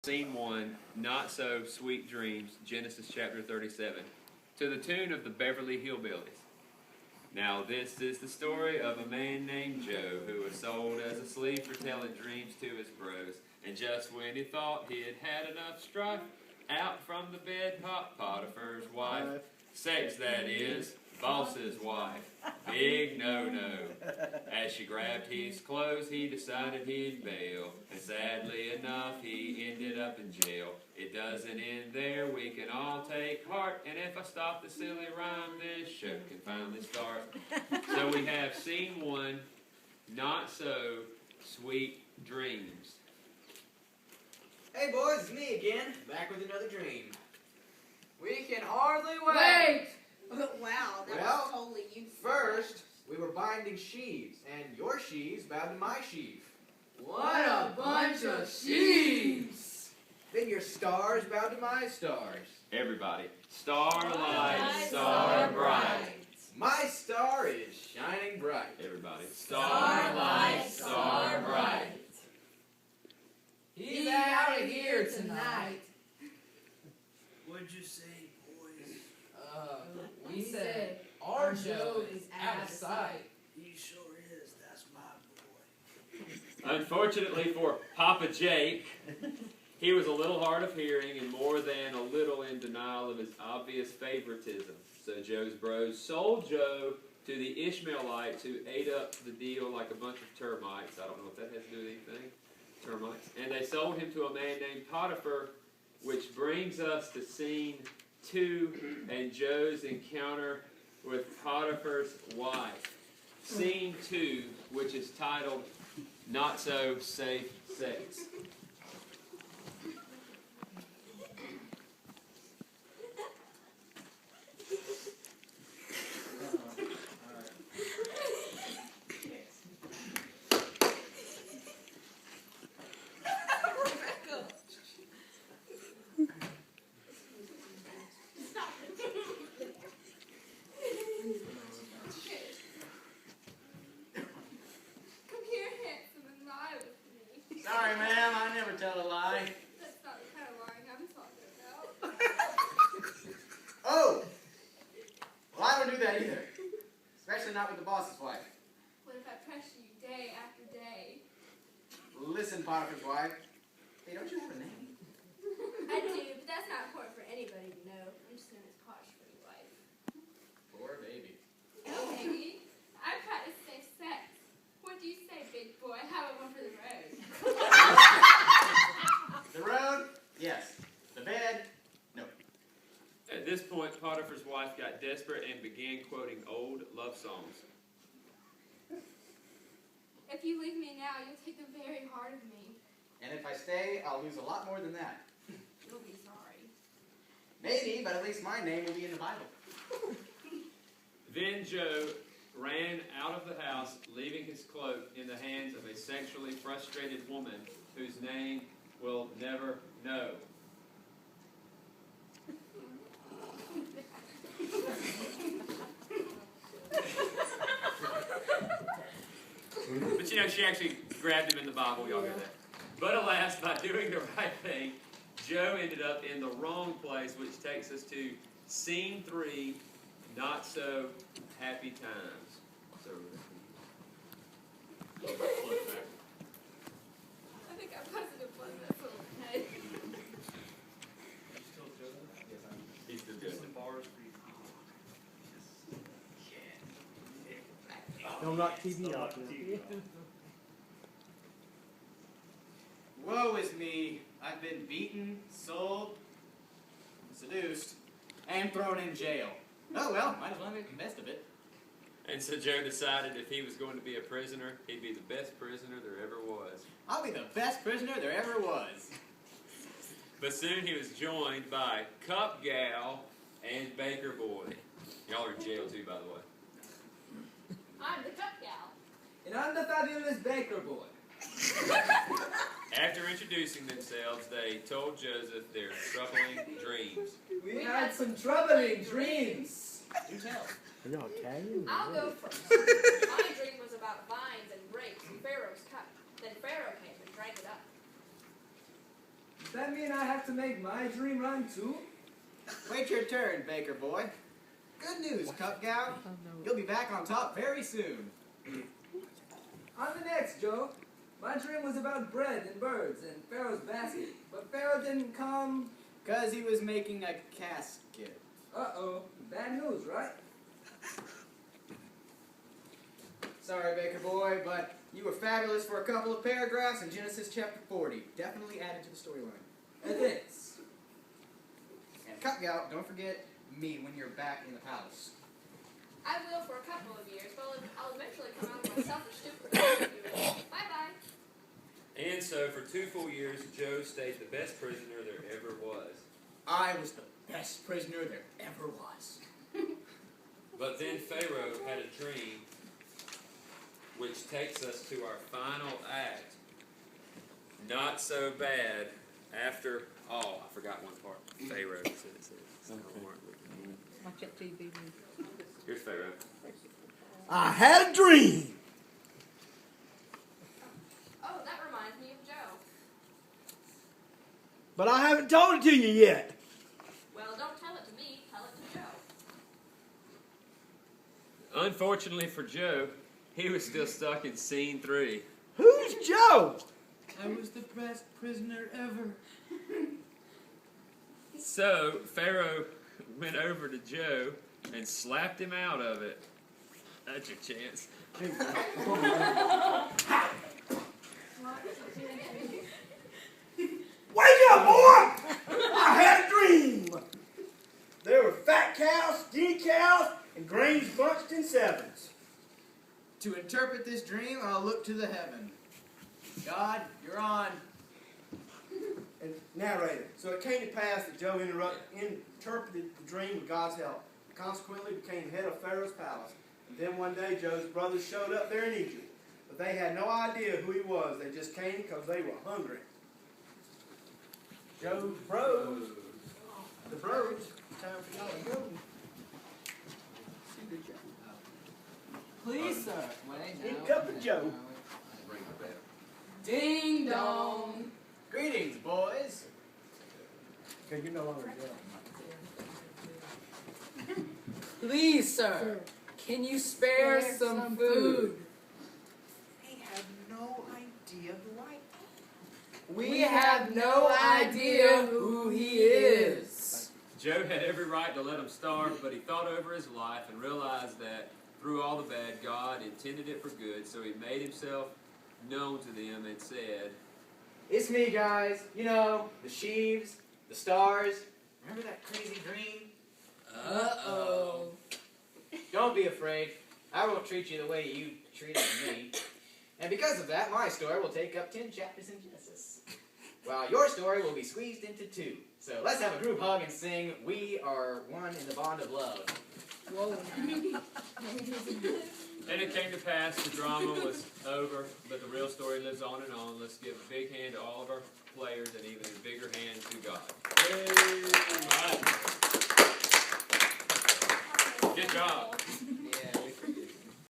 Scene 1, Not So Sweet Dreams, Genesis chapter 37, to the tune of the Beverly Hillbillies. Now this is the story of a man named Joe who was sold as a slave for telling dreams to his bros. And just when he thought he had had enough strife, out from the bed popped Potiphar's wife. Sex, that is, boss's wife. Big no-no. As she grabbed his clothes, he decided he'd bail. And sadly enough, he ended up in jail. It doesn't end there, we can all take heart. And if I stop the silly rhyme, this show can finally start. So we have scene 1, Not So Sweet Dreams. Hey boys, it's me again, back with another dream. We can hardly wait! Wait! Wow, that Well, was totally useless. First, we were binding sheaves, and your sheaves bowed to my sheaf. What a bunch of sheaves! Then your stars bowed to my stars. Everybody. Starlight, star bright. My star is shining bright. Everybody. Starlight, star bright. He's out of here tonight. What'd you say, boys? We said our Joe is out of sight. He sure is. That's my boy. Unfortunately for Papa Jake, he was a little hard of hearing and more than a little in denial of his obvious favoritism. So Joe's bros sold Joe to the Ishmaelites who ate up the deal like a bunch of termites. I don't know if that has to do with anything. Termites. And they sold him to a man named Potiphar, which brings us to scene 2 and Joe's encounter with Potiphar's wife. Scene 2, which is titled Not So Safe Sex. Sorry, ma'am, I never tell a lie. That's not the kind of lying I'm talking about. Oh! Well, I don't do that either. Especially not with the boss's wife. What if I pressure you day after day? Listen, Potiphar's wife. Hey, don't you have a name? I do, but that's not important for anybody to know. I'm just known as Posh for your wife. Poor baby. No, baby. I practice safe sex. What do you say, big boy? How about one for the road? The road? Yes. The bed? No. At this point, Potiphar's wife got desperate and began quoting old love songs. If you leave me now, you'll take the very heart of me. And if I stay, I'll lose a lot more than that. You'll be sorry. Maybe, but at least my name will be in the Bible. Then Joe ran out of the house, leaving his cloak in the hands of a sexually frustrated woman whose name we'll never know. But you know, she actually grabbed him in the Bible, y'all hear that. But alas, by doing the right thing, Joe ended up in the wrong place, which takes us to scene 3, Not So Happy Times. So, I think I busted a button that's over my head. he's still good. No, not TV out Woe is me. I've been beaten, sold, seduced, and thrown in jail. Oh well, might as well make the best of it. And so Joe decided if he was going to be a prisoner, he'd be the best prisoner there ever was. I'll be the best prisoner there ever was. But soon he was joined by Cup Gal and Baker Boy. Y'all are in jail too, by the way. I'm the cup gal. And I'm the fabulous baker boy. After introducing themselves, they told Joseph their troubling dreams. We had some troubling dreams. Do tell. Are y'all tagging? I'll go first. My dream was about vines and grapes and Pharaoh's cup. Then Pharaoh came and drank it up. that mean I have to make my dream run too? Wait your turn, Baker boy. Good news, Cup Gout. You'll be back on top very soon. On the next, Joe. My dream was about bread and birds and Pharaoh's basket, but Pharaoh didn't come. 'Cause he was making a casket. Uh-oh, bad news, right? Sorry, Baker boy, but you were fabulous for a couple of paragraphs in Genesis chapter 40. Definitely added to the storyline. It is. And Cup Gout, don't forget me when you're back in the palace. I will for a couple of years, but I'll eventually come out of my selfish stupid. Bye-bye. And so, for 2 full years, Joe stayed the best prisoner there ever was. I was the best prisoner there ever was. But then Pharaoh had a dream, which takes us to our final act. Not so bad after all. I forgot one part. Pharaoh said it. Watch that TV. Here's Pharaoh. I had a dream. Oh, that reminds me of Joe. But I haven't told it to you yet. Well, don't tell it to me. Tell it to Joe. Unfortunately for Joe, he was still stuck in scene 3. Who's Joe? I was the best prisoner ever. So Pharaoh went over to Joe and slapped him out of it. That's your chance. Wake up, boy! I had a dream. There were fat cows, skinny cows, and grains bunched in sevens. To interpret this dream, I'll look to the heaven. God, you're on. And narrator. So it came to pass that Joe interpreted the dream with God's help. Consequently, became head of Pharaoh's palace. And then one day, Joe's brothers showed up there in Egypt. But they had no idea who he was. They just came because they were hungry. Joe's bros. The bros. Time for y'all to go. Please, sir. Wait, Big no. cup of Joe. Ding dong. Greetings, boys. Okay, you're no longer Joe. Please, sir. Can you spare some food? He had no idea who I am. We have no idea who he is. Joe had every right to let him starve, but he thought over his life and realized that through all the bad, God intended it for good, so he made himself known to them and said, It's me, guys. You know, the sheaves, the stars. Remember that crazy dream? Uh-oh. Don't be afraid. I won't treat you the way you treated me. And because of that, my story will take up 10 chapters in Genesis. While your story will be squeezed into 2. So let's have a group hug and sing, We Are One in the Bond of Love. Whoa. And it came to pass, the drama was over, but the real story lives on and on. Let's give a big hand to all of our players and even a bigger hand to God. Yay! All right. Good job.